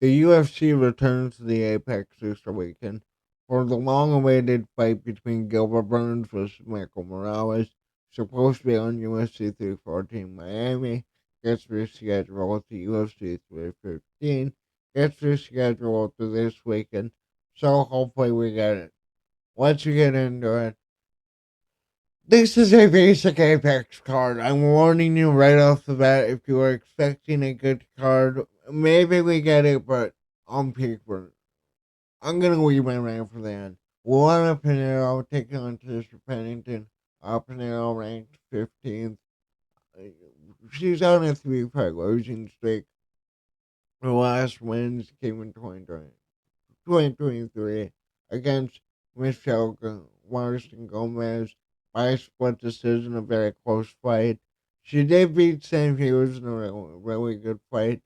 The UFC returns to the Apex this weekend for the long-awaited fight between Gilbert versus Michael Morales, supposed to be on UFC 314 Miami, gets rescheduled to UFC 315, gets rescheduled to this weekend, so hopefully we get it. Let's get into it. This is a basic Apex card. I'm warning you right off the bat if you are expecting a good card. Maybe we get it, but on paper. I'm going to leave my rant for the end. Luana Pinero taking on Tisha Pennington. Pinero ranked 15th. She's on a 3-fight losing streak. Her last wins came in 2023 against Michelle Marston Gomez by a split decision, a very close fight. She did beat Sam Hughes in a really good fight,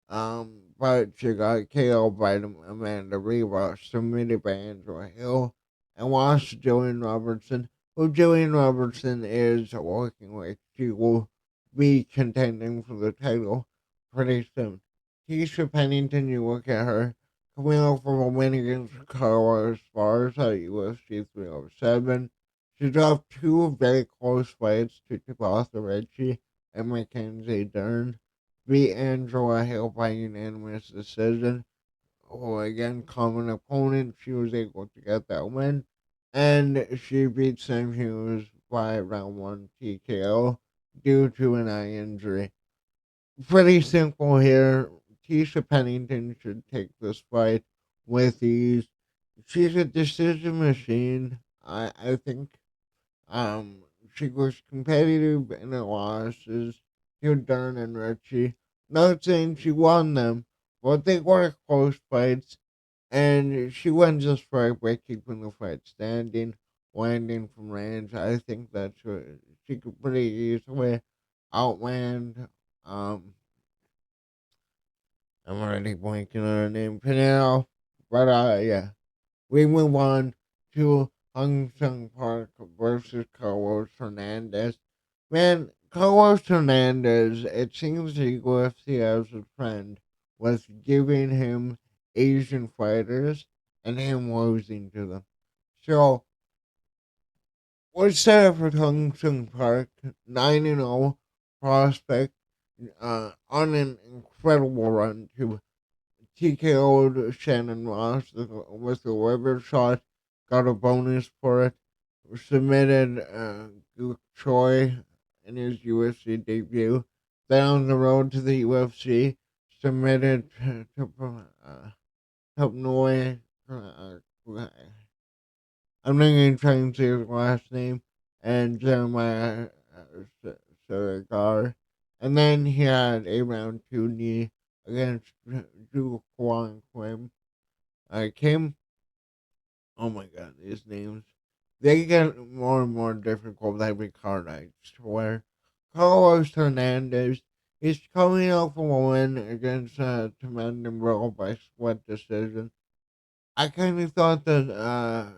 but she got KO'd by Amanda Rivas, submitted by Angela Hill, and lost to Jillian Robertson, who Jillian Robertson is looking like she will be contending for the title pretty soon. Tisha Pennington, you look at her, coming out from a win against Carla Esparza at UFC 307. She dropped two very close fights to Tabitha Ricci and Mackenzie Dern. Beat Angela Hill by unanimous decision. Who again, common opponent, she was able to get that win. And she beat Sam Hughes by round 1 TKO due to an eye injury. Pretty simple here. Tisha Pennington should take this fight with ease. She's a decision machine. I think she was competitive in her losses to Dern and Ritchie. Not saying she won them, but they were close fights, and she won just right by keeping the fight standing, landing from range. I think that she could pretty easily outland I'm already blanking on her name, Pinero. But yeah, we move on to Hung Sung Park versus Carlos Hernandez. Man, Carlos Hernandez, it seems the UFC as a trend was giving him Asian fighters and him losing to them. So, we're set up for Hung Sung Park, 9-0 prospect, on an incredible run to TKO'd Shannon Ross with the liver shot, got a bonus for it. Submitted Gook Choi in his UFC debut. Down the road to the UFC, submitted to Topnoy. I'm not going to try and say his last name. And Jeremiah Saragar. And then he had a round 2 knee against Drew Kwang Kim. Kim, oh my god, these names. They get more and more difficult with every card, I swear. Carlos Hernandez is coming out from a win against Tamandemiro by split decision. I kind of thought that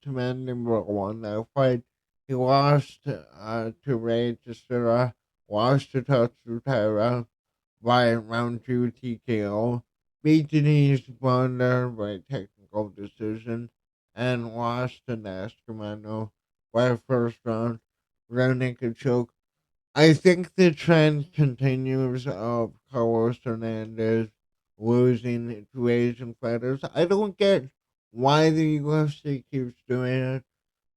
Tamandemiro won that fight. He lost to Ray Teixeira, lost to Tatsu Taira by round 2 TKO, beat Denise Bonder by technical decision, and lost to Nascimento by first round naked choke. I think the trend continues of Carlos Hernandez losing to Asian fighters. I don't get why the UFC keeps doing it.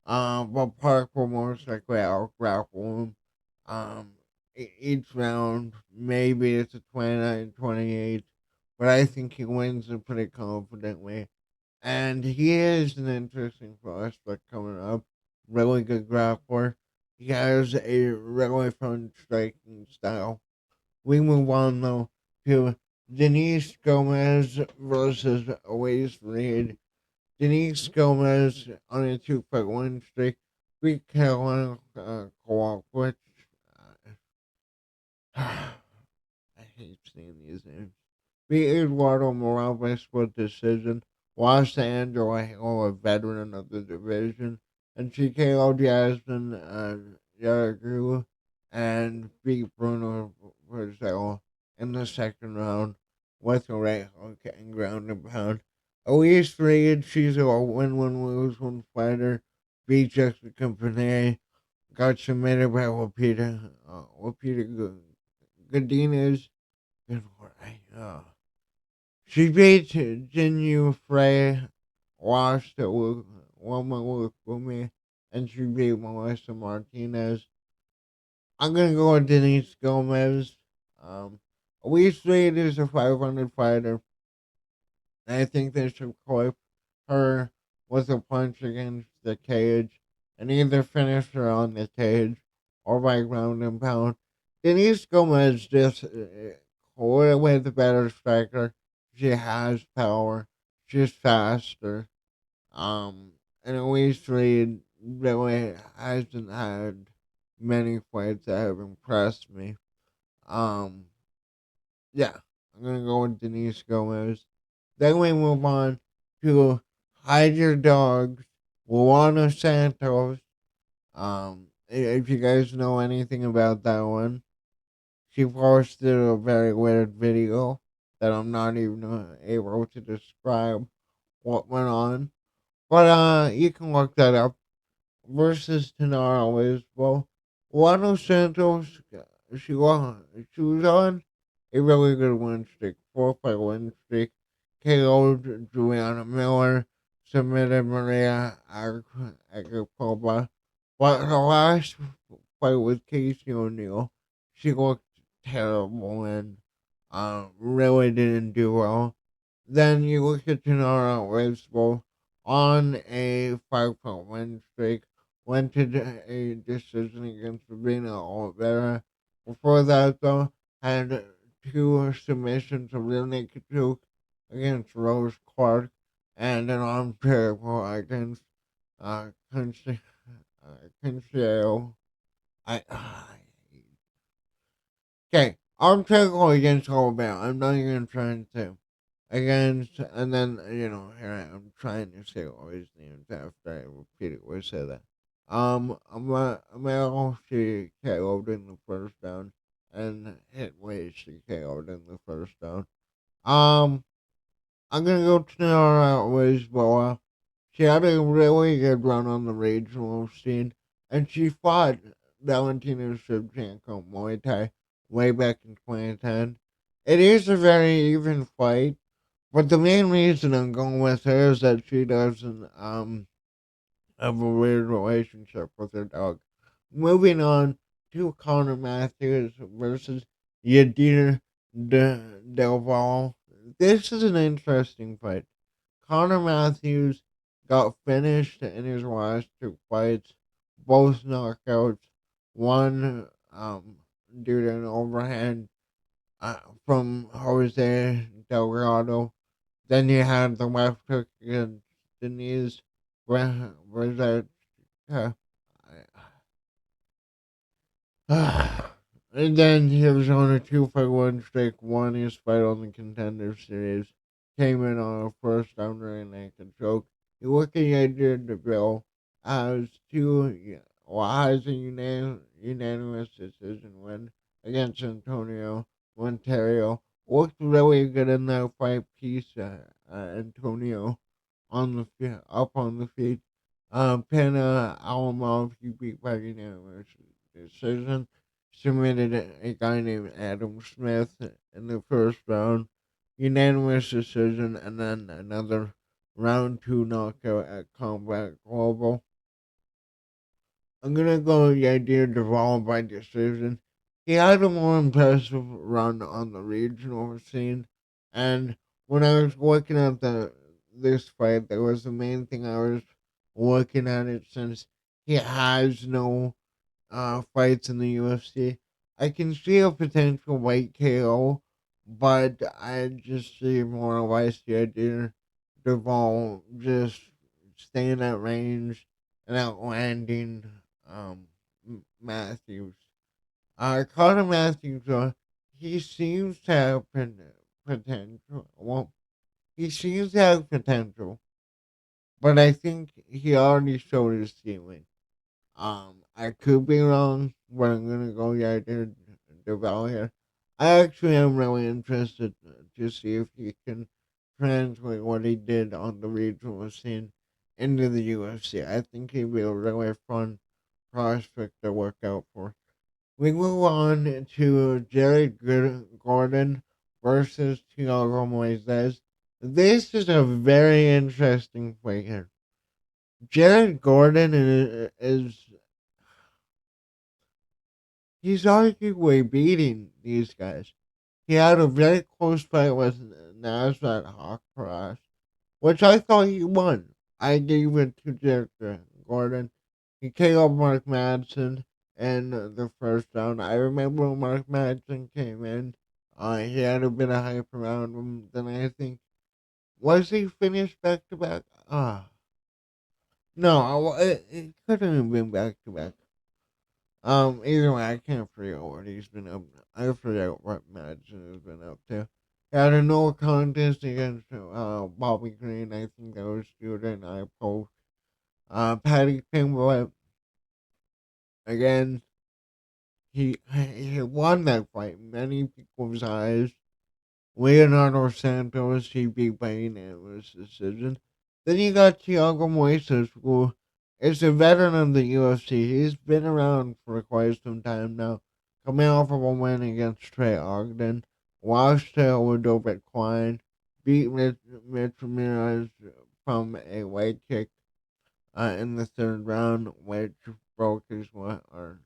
But Park will most likely out grapple him. Each round, maybe it's a 29-28, but I think he wins it pretty confidently. And he is an interesting prospect coming up. Really good grappler. He has a really fun striking style. We move on though to Denise Gomez versus Elise Reed. Denise Gomez on a 2-fight win streak beat Carolina Kowalkiewicz. I hate seeing these names. Beat Eduardo Morales by split decision. Lost to Angela Hill, a veteran of the division. And she KO'd Jasmine Yaragru and beat Bruno Brazil in the second round. with a right hook and ground and pound. Elise Reed, she's a win-win-lose-win fighter. Beat Jessica Panay. Got submitted by Lupita Godinez. Good word. She beat Jinyu Frey, lost to Loma Lukumi, and she beat Melissa Martinez. I'm gonna go with Denise Gomez. Um, Elise Reed is a 500 fighter. I think they should clip her with a punch against the cage and either finish her on the cage or by ground and pound. Denise Gomez just way the better striker. She has power. She's faster. And Elise Reed really hasn't had many fights that have impressed me. Um, yeah, I'm gonna go with Denise Gomez. Then we move on to Hide Your Dogs, Luana Santos. If you guys know anything about that one, she posted a very weird video that I'm not even able to describe what went on. But you can look that up. Versus Tenaro is well, Luana Santos. She was on a really good win streak, 4-fight win streak. KO'd Juliana Miller, submitted Maria Agapova. But her last fight with Casey O'Neill, she looked terrible and really didn't do well. Then you look at Gennaro Raceball on a 5-fight win streak, went to a decision against Sabina Oliveira. Before that, though, had two submissions of rear naked choke against Rose Clark and an armchair against Consuelo. Consuelo. Okay, armchair against Oliveira. I'm not even trying to against, and then here I am trying to say all these names after I repeatedly say that. Amel, she KO'd in the first round, and Hitway, she KO'd in the first round. Um, I'm gonna go to Nara Lisboa. She had a really good run on the regional scene, and she fought Valentina Shevchenko Muay Thai way back in 2010. It is a very even fight, but the main reason I'm going with her is that she doesn't have a weird relationship with her dog. Moving on to Connor Matthews versus Yadir Del Val. This is an interesting fight. Connor Matthews got finished in his last two fights, both knockouts. One due to an overhand from Jose Delgado. Then you had the left hook against Denise Rosetta. And then he was on a 2-fight win streak, won his fight on the Contender Series, came in on a first round and naked choke. You look at the idea of the bill as has a unanimous decision win against Antonio Monteiro. Looked really good in that fight piece, Antonio up on the feet. Pena Alamov, he beat by unanimous decision. Submitted a guy named Adam Smith in the first round. Unanimous decision, and then another round two knockout at Combat Global. I'm gonna go with the idea of Duvall by decision. He had a more impressive run on the regional scene, and when I was looking at this fight, that was the main thing I was looking at it since he has no fights in the UFC. I can see a potential white KO, but I just see more or less the idea Duvall just staying at range and outlanding Matthews. Conor Matthews, he seems to have potential. Well, he seems to have potential, but I think he already showed his ceiling. I could be wrong, but I'm gonna go yeah, Deval here. I actually am really interested to see if he can translate what he did on the regional scene into the UFC. I think he'd be a really fun prospect to look out for. We move on to Jared Gordon versus Thiago Moises. This is a very interesting fight here. Jared Gordon is he's arguably beating these guys. He had a very close fight with Nasrat Haqparast, which I thought he won. I gave it to Jared Gordon. He KO'd Mark Madsen in the first round. I remember when Mark Madsen came in. He had a bit of hype around him. Then I think was he finished back to back? No, it couldn't have been back to back. Either way, I can't forget what he's been up. I forget what Madsen has been up to. He had a no contest against Bobby Green. I think that was Student. I post. Paddy Pimblett again. He won that fight. Many people's eyes. Leonardo Santos, he beat by unanimous decision. Then you got Thiago Moises, who is a veteran of the UFC. He's been around for quite some time now, coming off of a win against Trey Ogden, lost to Gilbert Klein, beat Mitch Ramirez from a leg kick in the third round, which broke his or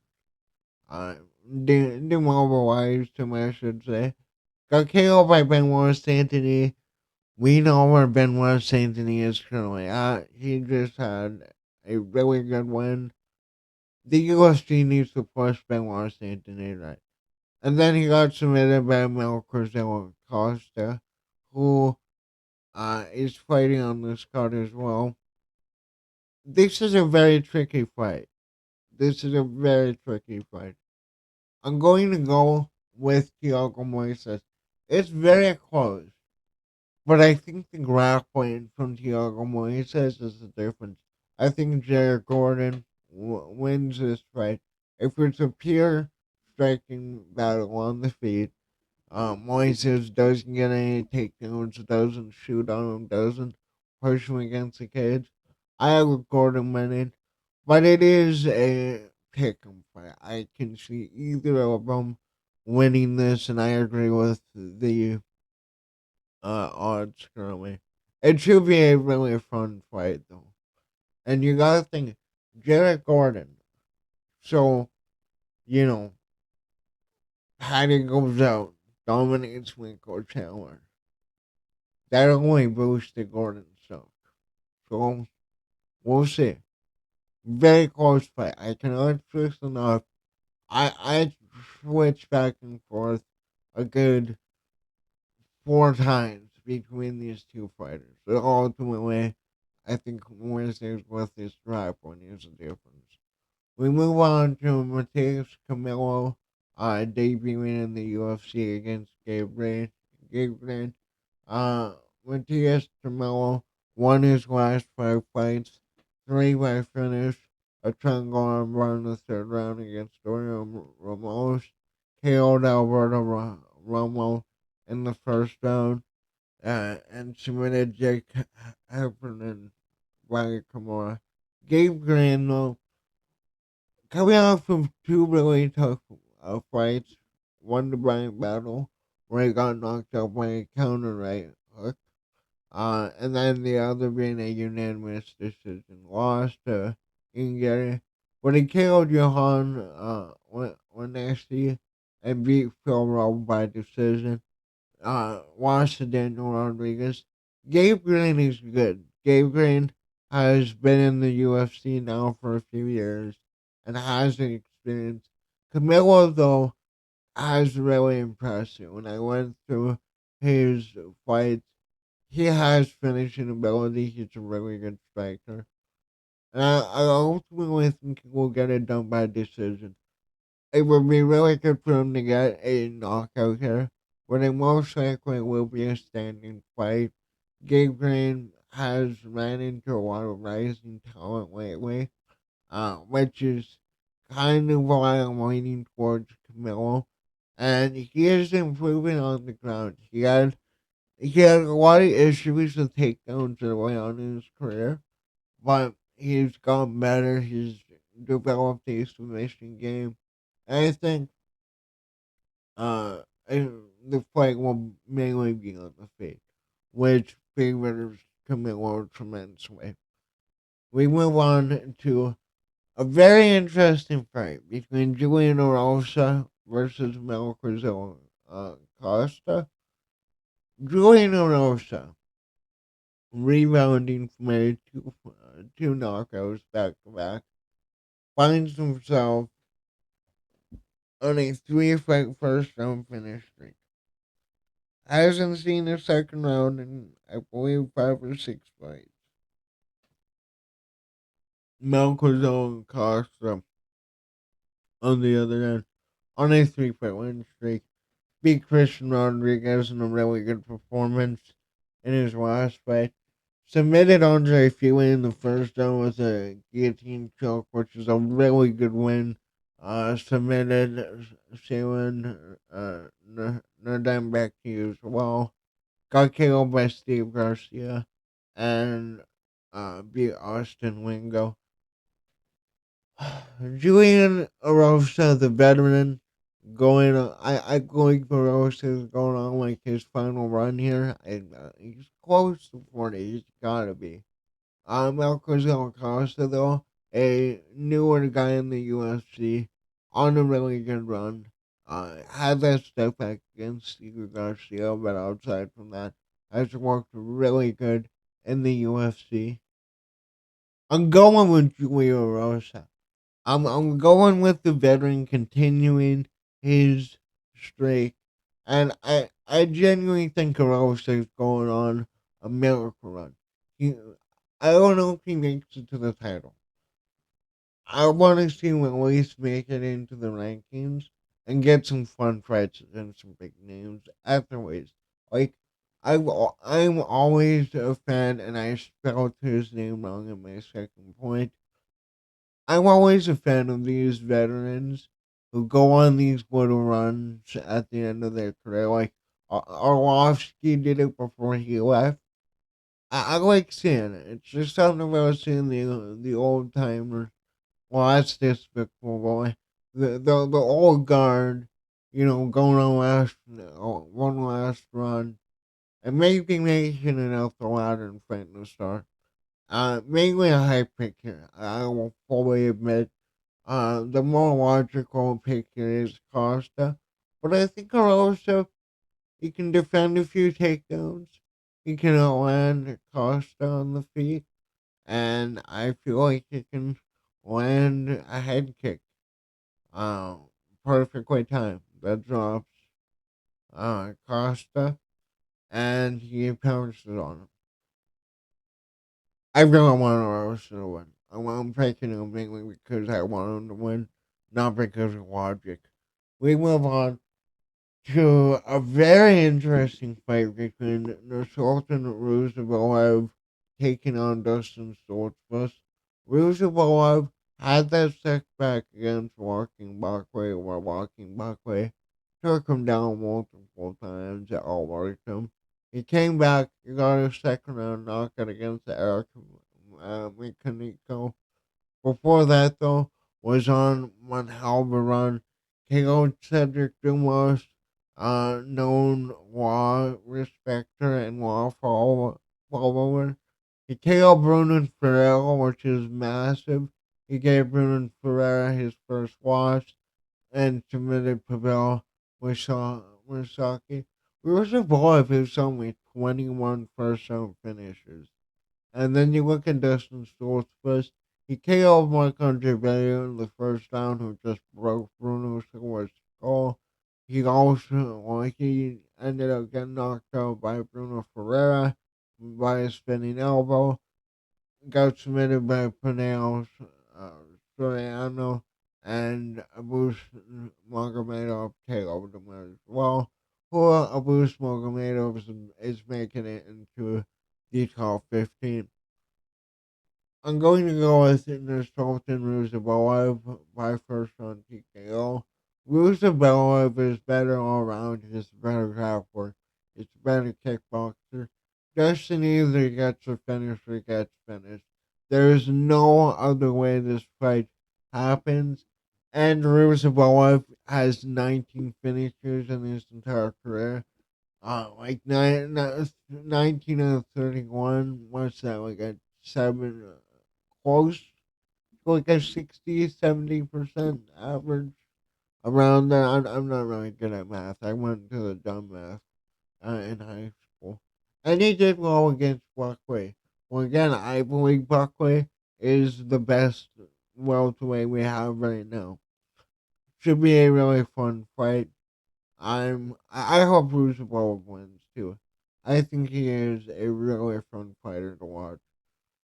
uh, demobilized him, I should say. Got KO by Benoit Saint-Denis. We know where Benoit Saint-Denis is currently at. He just had a really good win. The UFC needs to push Benoit Saint-Denis right. And then he got submitted by Mel Cruzella Costa, who is fighting on this card as well. This is a very tricky fight. This is a very tricky fight. I'm going to go with Thiago Moises. It's very close. But I think the grappling from Thiago Moises is the difference. I think Jared Gordon wins this fight. If it's a pure striking battle on the feet, Moises doesn't get any takedowns, doesn't shoot on him, doesn't push him against the cage. I have Gordon winning, but it is a pick 'em fight. I can see either of them winning this, and I agree with the odds currently. It should be a really fun fight though. And you gotta think, Jared Gordon. So, you know, Patty goes out, dominates Winko Chandler. That only boosted Gordon's stock. So we'll see. Very close fight. I cannot stress enough. I switch back and forth a good 4 times between these two fighters. But ultimately, I think Wednesdays with this drive one is the difference. We move on to Mateus Camilo debuting in the UFC against Gabriel. Gabriel. Matias Camilo won his last 5 fights, 3 by finish, a triangle arm bar in the third round against Dorian Ramos, KO'd Alberto Romo in the first round, and submitted Jake Heffernan by Kimura. Gabe Grano, coming off of 2 really tough fights, one the Bryant battle, where he got knocked out by a counter right hook, and then the other being a unanimous decision loss to Ingeri. But he KO'd Johan Wanesi and beat Phil Rowe by decision. Lost to Daniel Rodriguez. Gabe Green is good. Gabe Green has been in the UFC now for a few years and has the experience. Camilo, though, has really impressed me. When I went through his fights, he has finishing ability. He's a really good striker. And I ultimately think he will get it done by decision. It would be really good for him to get a knockout here, but it most likely will be a standing fight. Gabe Green has ran into a lot of rising talent lately, which is kind of why I'm leaning towards Camilo. and he is improving on the ground. He had a lot of issues with takedowns early on in his career, but he's gotten better. He's developed a submission game. And I think uh, the fight will mainly be on the feet, which favors Camilo tremendously. We move on to a very interesting fight between Julian Erosa versus Melchizedek Costa. Julian Erosa, rebounding from two knockouts back to back, finds himself on a three-fight first round finish streak. Hasn't seen a second round in, I believe, 5 or 6 fights. Melchizedek Costa, on the other hand, on a three-fight win streak, beat Christian Rodriguez in a really good performance in his last fight. Submitted Andre Fili in the first round with a guillotine choke, which is a really good win. Submitted Shaylin Nurdembeki as well. Got KO by Steve Garcia and beat Austin Wingo. Julian Erosa, the veteran, I believe Erosa is going on like his final run here. And, he's close to 40. He's gotta be. Marcos Costa, though, a newer guy in the UFC, on a really good run. Had that step back against Steve Garcia, but outside from that, has worked really good in the UFC. I'm going with Julio Rosa. I'm going with the veteran continuing his streak, and I genuinely think Rosa is going on a miracle run. He, I don't know if he makes it to the title. I want to see him at least make it into the rankings and get some fun fights against some big names afterwards. Like, I'm always a fan, and I spelled his name wrong in my second point. I'm always a fan of these veterans who go on these little runs at the end of their career. Like, Arlovsky did it before he left. I like seeing it. It's just something about seeing the old timers. Well, that's despicable, boy. The old guard, going on one last run, and maybe making it out the ladder and fighting the star. Mainly a high pick here. I will fully admit. The more logical pick here is Costa, but I think also he can defend a few takedowns. He can land Costa on the feet, and I feel like he can land a head kick. Uh, Perfectly timed. That drops Costa, and he pounces on him. I really want Rosa to win. I'm picking him mainly because I want him to win, not because of logic. We move on to a very interesting fight between Nursultan Ruziboev taking on Dustin Stoltzfus. Ruziboev had that setback against Walking Buckley, where Walking Buckley took him down multiple times, outworked him. He came back, he got a second round knockout against Eric Mechanico. Before that, though, was on one hell of a run. KO Cedric Dumas, known law respecter and law follower. He KO Bruno Ferreira, which is massive. He gave Bruno Ferreira his first loss and submitted Pavel Wisaki. We were surprised his only 21 first round finishes. And then you look at Dustin Stoltzfus. He KO'd Marc-Andre Bellew in the first round, who just broke Bruno Silva's skull. He ended up getting knocked out by Bruno Ferreira by a spinning elbow. Got submitted by Panel Soriano, and Abus Magomedov KO'd him as well. Who Abus Magomedov is making it into the top 15. I'm going to go with Sultan Ruzaboev by first round TKO. Rusev is better all around. He's a better grappler. He's a better kickboxer. Justin either gets a finish or gets finished. There is no other way this fight happens. And Rusev has 19 finishes in his entire career. Like 19 out of 31. What's that? Like a 7, close, like a 60, 70% average around there. I'm not really good at math. I went to the dumb math in high school. And he did well against Buckley. Well, again, I believe Buckley is the best welterweight we have right now. Should be a really fun fight. I hope Rusev wins too. I think he is a really fun fighter to watch.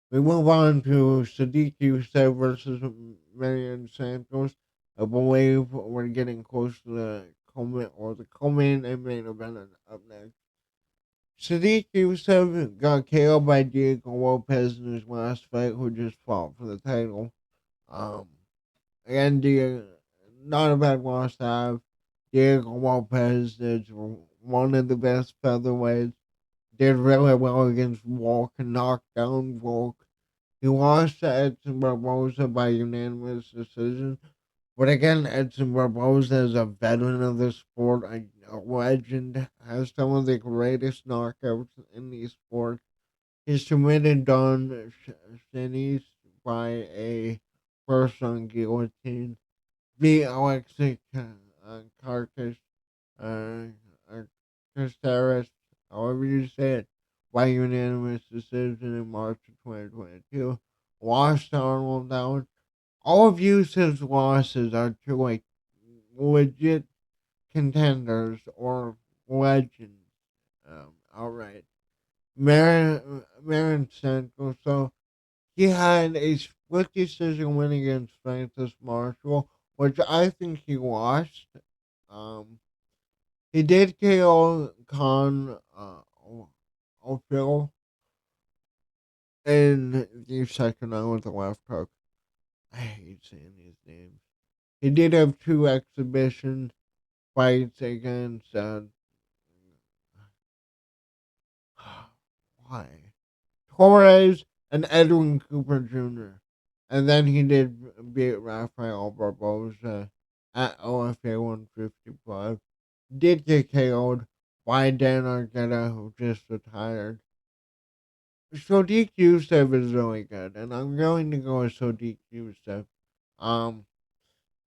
We move on to Sadiq Youssef versus Marion Santos. I believe we're getting close to the co-main and main event up next. Sadiq Youssef got KO'd by Diego Lopez in his last fight, who just fought for the title. Um, again, not a bad loss to have. Diego Lopez is one of the best featherweights. Did really well against Volk and knocked down Volk. He lost to Edson Barboza by unanimous decision. But again, Edson Barboza is a veteran of the sport, a legend, has some of the greatest knockouts in the sport. He submitted Don Shanice by a first-round guillotine, beat Alexei Carcass, uh, uh, Caceres, however you say it, by unanimous decision in March of 2022. Lost to Arnold Down. All of Yusuf's losses are to like legit contenders or legends. Outright. Marin Central. So he had a split decision win against Francis Marshall, which I think he lost. Um, he did KO Khan O'Phil in the second round with the left hook. I hate saying these names. He did have two exhibition fights against why Torres and Edwin Cooper Jr. And then he did beat Rafael Barboza at OFA 155. Did get KO'd by Dan Argetta, who just retired. Sodiq Youssef is really good, and I'm going to go with Sodiq Youssef. Um,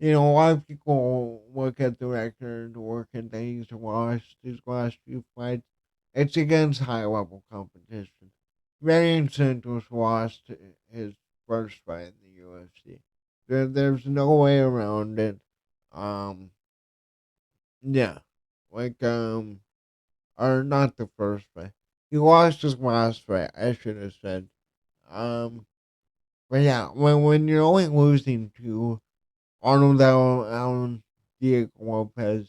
a lot of people look at the record, look at that he's lost his last few fights. It's against high level competition. Marion Santos lost his first fight in the UFC. There's no way around it. Um, yeah, like or not the first fight. He lost his last fight. I should have said. Um, but yeah, when you're only losing to Arnold Allen, Diego Lopez,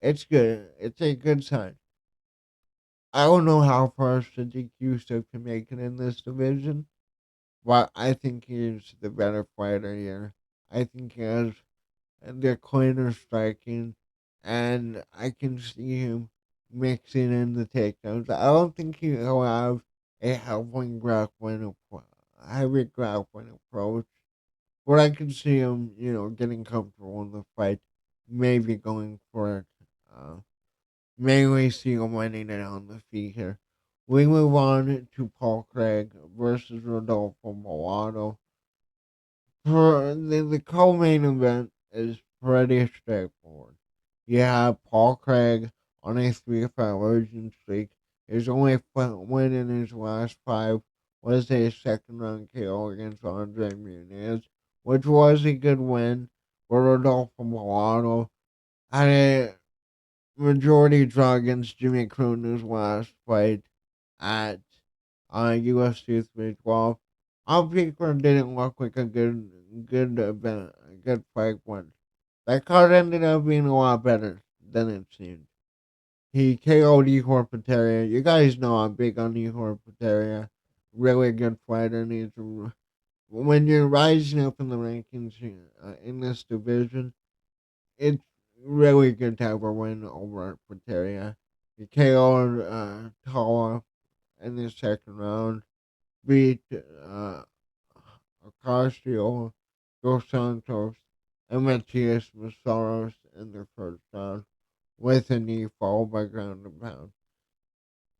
it's good. It's a good sign. I don't know how far Sadiq Yusuf can make it in this division, but I think he's the better fighter here. I think he has the cleaner striking, and I can see him mixing in the takedowns. I don't think he'll have a heavy grappling approach, but I can see him, getting comfortable in the fight, maybe going for it. Mainly see him winning it on the feet here. We move on to Paul Craig versus Rodolfo Molano. For the co-main event is pretty straightforward. You have Paul Craig on a 3-fight losing streak. His only win in his last 5 was a second round KO against Andre Muniz, which was a good win. But Rodolfo Molano had a majority draw against Jimmy Crooner's last fight at UFC 312. On paper, didn't look like a good event, a good fight one. That card ended up being a lot better than it seemed. He KO'd Ihor Potieria. You guys know I'm big on Ihor Potieria. Really good fighter. And when you're rising up in the rankings in this division, it's really good type of win over Pateria. He KO'd Tala in the second round, beat Ocasio Dos Santos and Matias Masaros in the first round with a knee followed by ground and pound.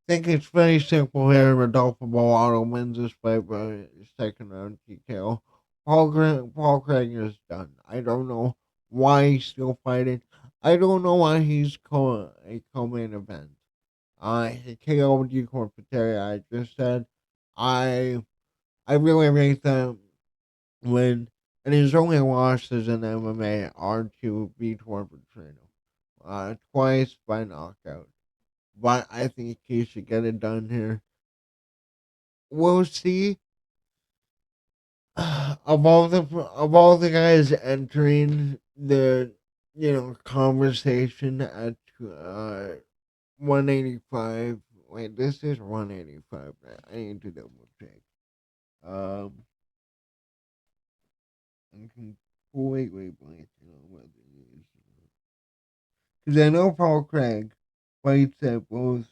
I think it's very simple here. Rodolfo Bolado wins this fight by second round TKO. Paul Craig is done. I don't know why he's still fighting. I don't know why he's a co-main event. He KO'd Corporateria. I just said I really rate them when and his only losses in MMA are to Vitor Petrino. Twice by knockout. But I think he should get it done here. We'll see. Of all the guys entering the conversation at 185. Wait, this is 185. I need to double check. Um, I'm completely blanking on what it is. Because I know Paul Craig fights at both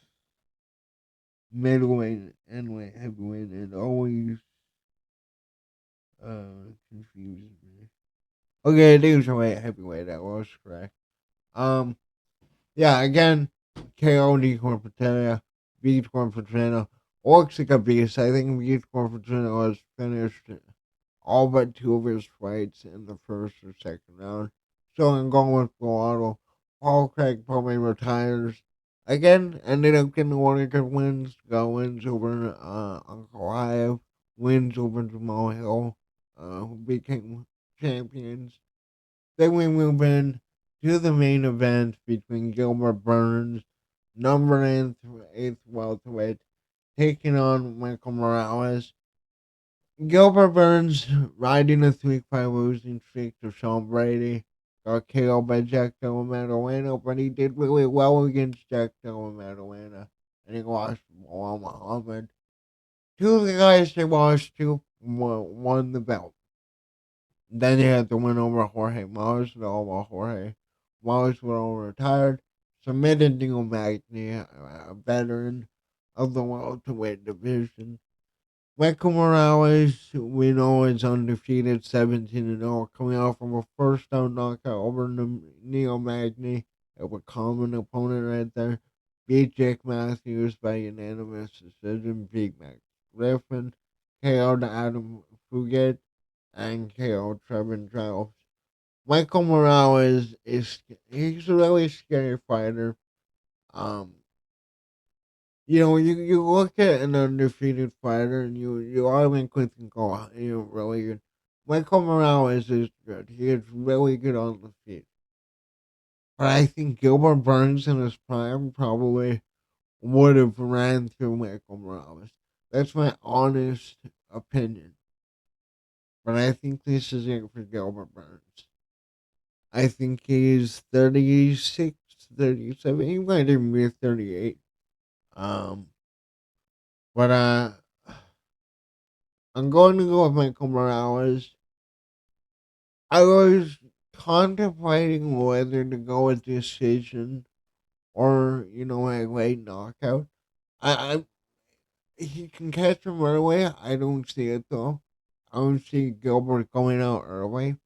middleweight and light heavyweight, and always confuses me. Okay, it is light heavyweight. I was correct. Um, yeah, again, KO Corporateria, beat Corporateria. Looks like a beast. I think beat Corporateria has finished all but two of his fights in the first or second round. So I'm going with Bellato. Paul Craig probably retires. Again, ended up getting one of good wins. Got wins over Uncle Ive, wins over Jamal Hill, who became champions. Then we move in to the main event between Gilbert Burns, number eighth welterweight, taking on Michael Morales. Gilbert Burns riding a 3-5 losing streak to Sean Brady. Got KO'd by Jack Della Maddalena, but he did really well against Jack Della Maddalena. And he lost to Bilal Muhammad. Two of the guys they lost to won the belt. Then he had to win over Jorge Masvidal while Jorge Masvidal retired. Submitted Neil Magny, a veteran of the welterweight division. Michael Morales, we know, is undefeated, 17-0, coming off of a first-round knockout over Neil Magny, a common opponent right there. Beat Jake Matthews by unanimous decision. Beat Max Griffin, KO'd Adam Fugit, and KO'd Trevin Giles. Michael Morales he's a really scary fighter. Um, you look at an undefeated fighter and you automatically think, oh, really good. Michael Morales is good. He is really good on the feet. But I think Gilbert Burns in his prime probably would have ran through Michael Morales. That's my honest opinion. But I think this is it for Gilbert Burns. I think he's 36, 37. He might even be 38. Um, but I'm going to go with Michael Morales. I was contemplating whether to go with decision or a late knockout. I he can catch him right away. I don't see it though. I don't see Gilbert going out early.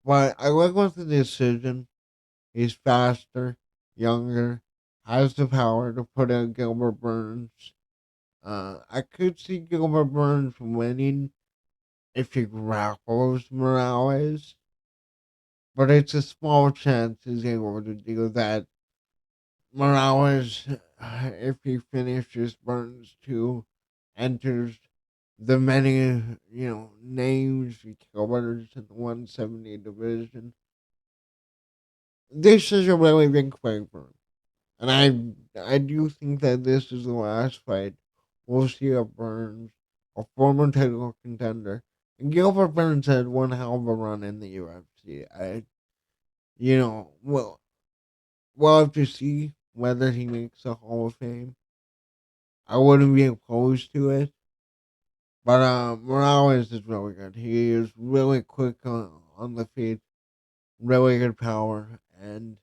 But I went with the decision. He's faster, younger, has the power to put out Gilbert Burns. I could see Gilbert Burns winning if he grapples Morales, but it's a small chance he's able to do that. Morales, if he finishes Burns 2, enters the many, names he covers in the 170 division. This is a really big fight for him. And I do think that this is the last fight we'll see of Burns, a former title contender. And Gilbert Burns had one hell of a run in the UFC. We'll have to see whether he makes the Hall of Fame. I wouldn't be opposed to it. But Morales is really good. He is really quick on the feet, really good power, And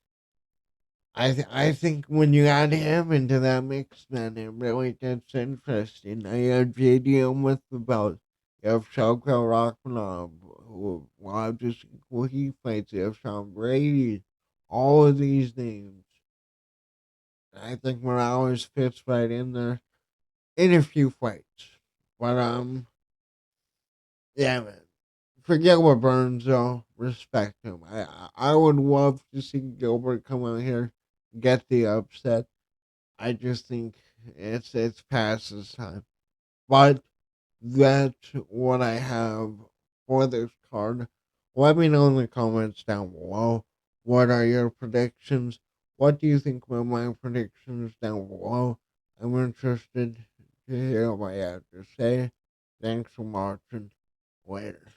I think when you add him into that mix, man, it really gets interesting. I had JD with the belt. You have Shalko Rockmanov, who, well, just who he fights. You have Sean Brady. All of these names. I think Morales fits right in there in a few fights. But, yeah, man. Forget what Burns, though. Respect him. I would love to see Gilbert come out here, get the upset. I just think it's past this time. But that's what I have for this card. Let me know in the comments down below. What are your predictions? What do you think about my predictions down below? I'm interested to hear what you have to say. Thanks for watching. Later.